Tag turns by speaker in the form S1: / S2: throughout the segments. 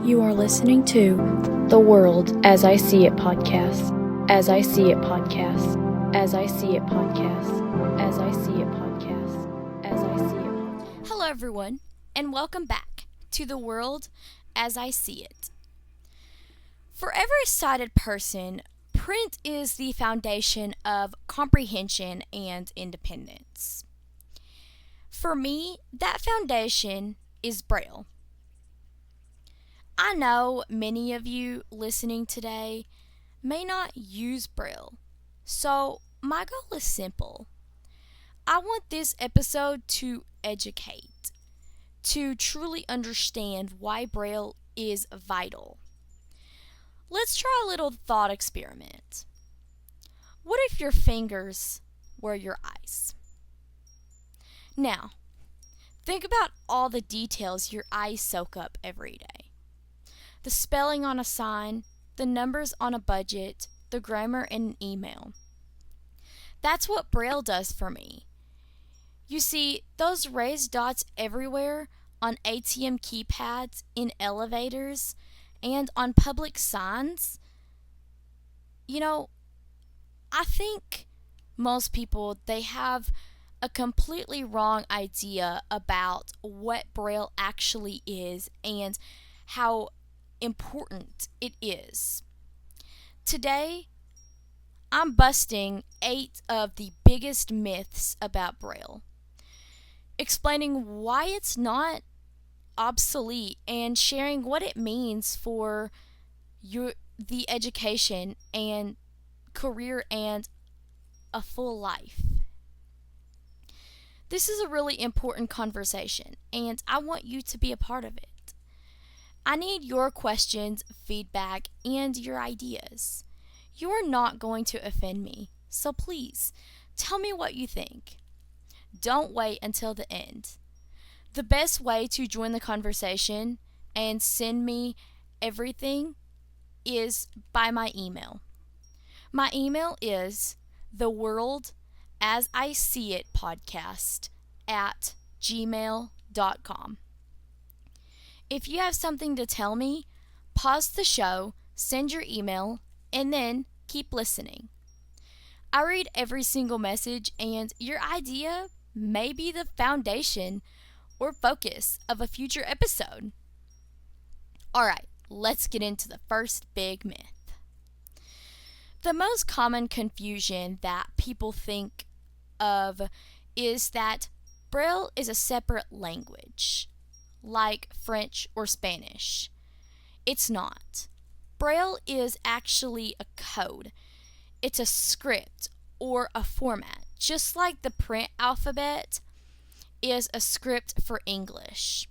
S1: You are listening to The World as I See It podcast. As I See It podcast. As I See It podcast. As I See It podcast. As I See It.
S2: Hello, everyone, and welcome back to The World as I See It. For every sighted person, print is the foundation of comprehension and independence. For me, that foundation is Braille. I know many of you listening today may not use Braille, so my goal is simple. I want this episode to educate, to truly understand why Braille is vital. Let's try a little thought experiment. What if your fingers were your eyes? Now, think about all the details your eyes soak up every day. The spelling on a sign, the numbers on a budget, the grammar in an email. That's what Braille does for me. You see, those raised dots everywhere on ATM keypads, in elevators, and on public signs, I think most people, they have a completely wrong idea about what Braille actually is and how important it is. Today, I'm busting 8 of the biggest myths about Braille, explaining why it's not obsolete and sharing what it means for the education and career and a full life. This is a really important conversation, and I want you to be a part of it. I need your questions, feedback, and your ideas. You are not going to offend me, so please tell me what you think. Don't wait until the end. The best way to join the conversation and send me everything is by my email. My email is theworldasIseeitpodcast@gmail.com. If you have something to tell me, pause the show, send your email, and then keep listening. I read every single message, and your idea may be the foundation or focus of a future episode. Alright, let's get into the first big myth. The most common confusion that people think of is that Braille is a separate language, like French or Spanish. It's not. Braille is actually a code. It's a script or a format, just like the print alphabet is a script for English.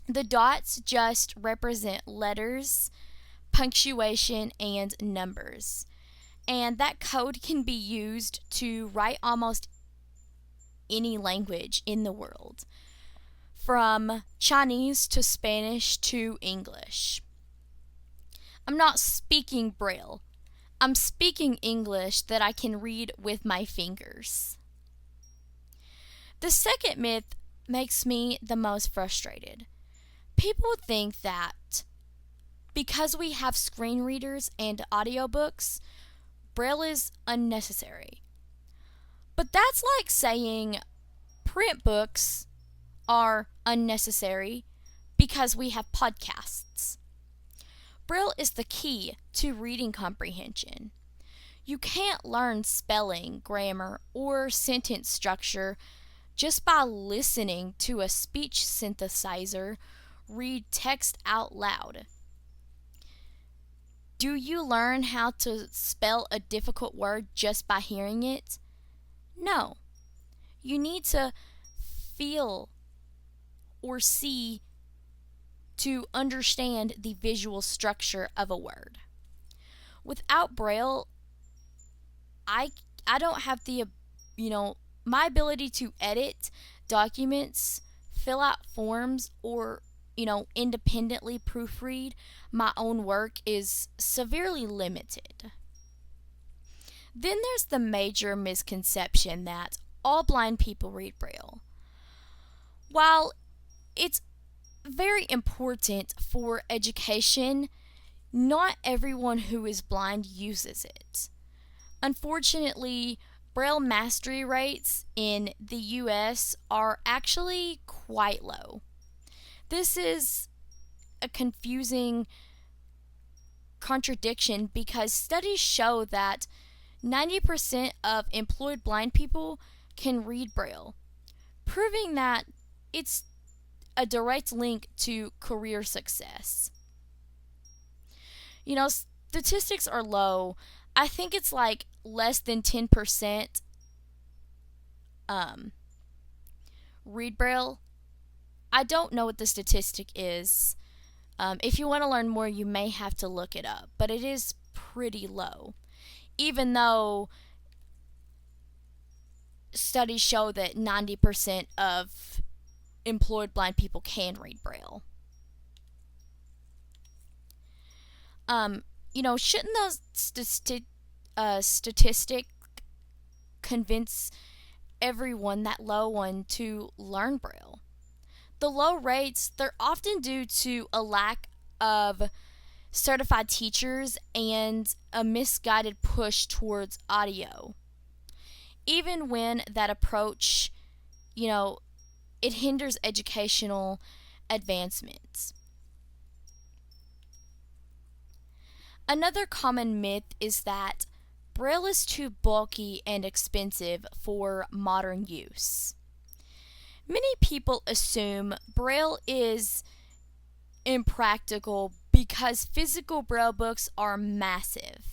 S2: The dots just represent letters, punctuation, and numbers. And that code can be used to write almost any language in the world, from Chinese to Spanish to English. I'm not speaking Braille. I'm speaking English that I can read with my fingers. The second myth makes me the most frustrated. People think that because we have screen readers and audiobooks, Braille is unnecessary. But that's like saying print books are unnecessary because we have podcasts. Braille is the key to reading comprehension. You can't learn spelling, grammar, or sentence structure just by listening to a speech synthesizer read text out loud. Do you learn how to spell a difficult word just by hearing it? No. You need to feel or see to understand the visual structure of a word. Without Braille, I don't have my ability to edit documents, fill out forms, or independently proofread my own work is severely limited. Then there's the major misconception that all blind people read Braille. While it's very important for education, not everyone who is blind uses it. Unfortunately, Braille mastery rates in the US are actually quite low. This is a confusing contradiction because studies show that 90% of employed blind people can read Braille, proving that it's a direct link to career success. Statistics are low. I think it's like less than 10% read Braille. I don't know what the statistic is. If you want to learn more, you may have to look it up, but it is pretty low, even though studies show that 90% of employed blind people can read Braille. Shouldn't those statistic convince everyone that low one to learn Braille? The low rates, they're often due to a lack of certified teachers and a misguided push towards audio. Even when that approach, it hinders educational advancements. Another common myth is that Braille is too bulky and expensive for modern use. Many people assume Braille is impractical because physical Braille books are massive.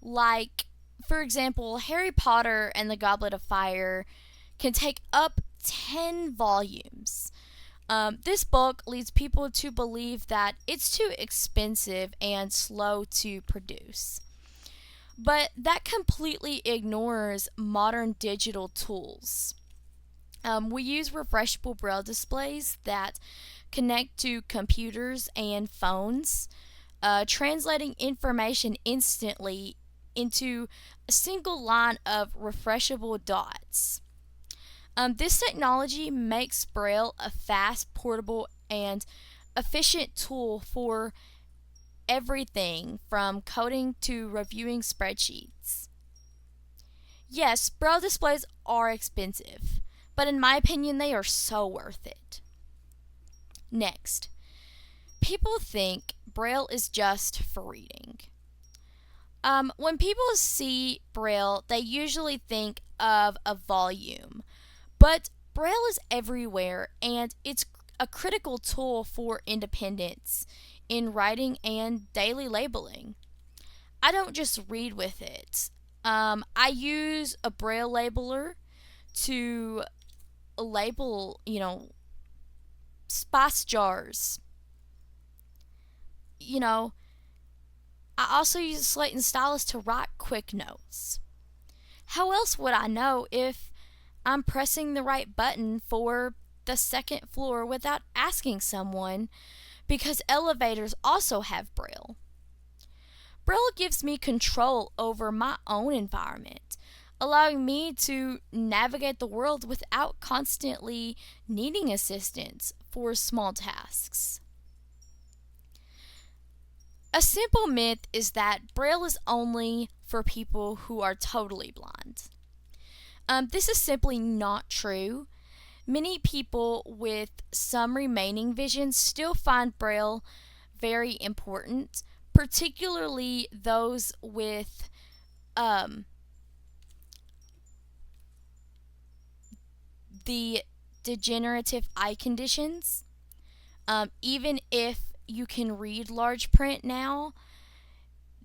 S2: Like, for example, Harry Potter and the Goblet of Fire can take up 10 volumes. This book leads people to believe that it's too expensive and slow to produce. But that completely ignores modern digital tools. We use refreshable Braille displays that connect to computers and phones, translating information instantly into a single line of refreshable dots. This technology makes Braille a fast, portable, and efficient tool for everything from coding to reviewing spreadsheets. Yes, Braille displays are expensive, but in my opinion, they are so worth it. Next, people think Braille is just for reading. When people see Braille, they usually think of a volume, but Braille is everywhere, and it's a critical tool for independence in writing and daily labeling. I don't just read with it. I use a Braille labeler to label, spice jars. I also use a slate and stylus to write quick notes. How else would I know if I'm pressing the right button for the second floor without asking someone, because elevators also have Braille? Braille gives me control over my own environment, allowing me to navigate the world without constantly needing assistance for small tasks. A simple myth is that Braille is only for people who are totally blind. This is simply not true. Many people with some remaining vision still find Braille very important, particularly those with the degenerative eye conditions. Even if you can read large print now,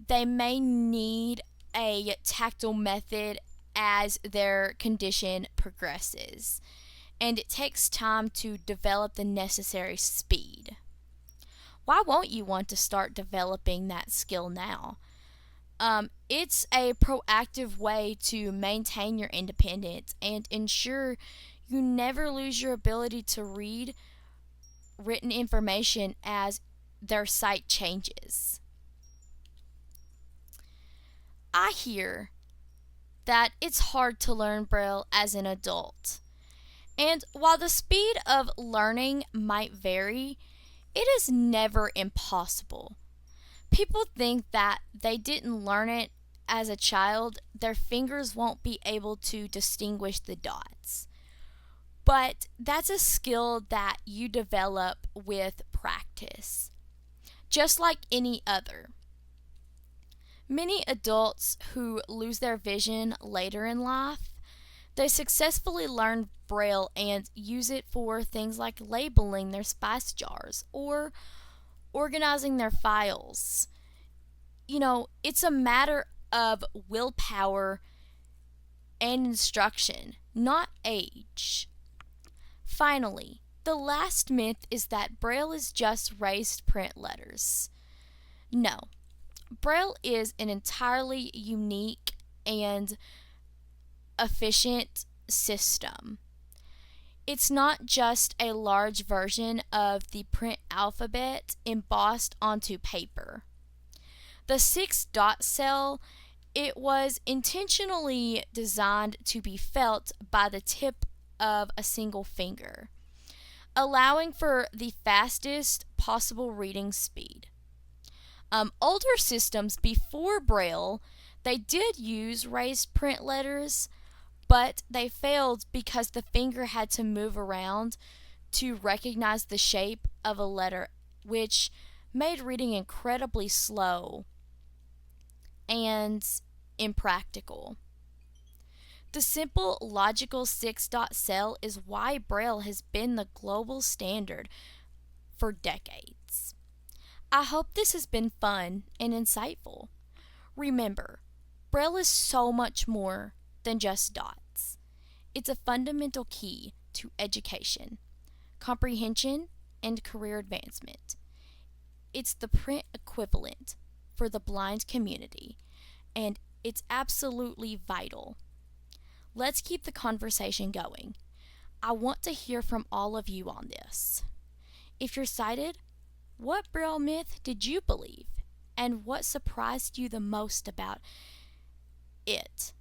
S2: they may need a tactile method as their condition progresses, and it takes time to develop the necessary speed. Why won't you want to start developing that skill now? It's a proactive way to maintain your independence and ensure you never lose your ability to read written information as their sight changes. I hear that it's hard to learn Braille as an adult, And while the speed of learning might vary, it is never impossible. People think that they didn't learn it as a child, their fingers won't be able to distinguish the dots. But that's a skill that you develop with practice, just like any other. Many adults who lose their vision later in life, they successfully learn Braille and use it for things like labeling their spice jars or organizing their files. It's a matter of willpower and instruction, not age. Finally, the last myth is that Braille is just raised print letters. No, Braille is an entirely unique and efficient system. It's not just a large version of the print alphabet embossed onto paper. The 6-dot cell, it was intentionally designed to be felt by the tip of a single finger, allowing for the fastest possible reading speed. Older systems before Braille, they did use raised print letters, but they failed because the finger had to move around to recognize the shape of a letter, which made reading incredibly slow and impractical. The simple, logical 6-dot cell is why Braille has been the global standard for decades. I hope this has been fun and insightful. Remember, Braille is so much more than just dots. It's a fundamental key to education, comprehension, and career advancement. It's the print equivalent for the blind community, and it's absolutely vital. Let's keep the conversation going. I want to hear from all of you on this. If you're sighted, what Braille myth did you believe, and what surprised you the most about it?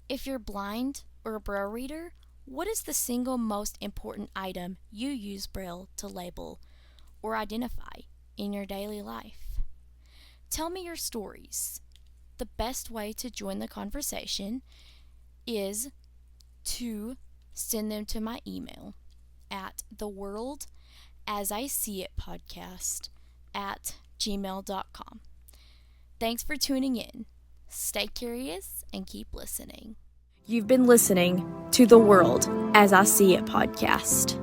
S2: If you're blind or a Braille reader, what is the single most important item you use Braille to label or identify in your daily life? Tell me your stories. The best way to join the conversation is to send them to my email at theworldasIseeitpodcast@gmail.com. Thanks for tuning in. Stay curious and keep listening.
S1: You've been listening to The World as I See It podcast.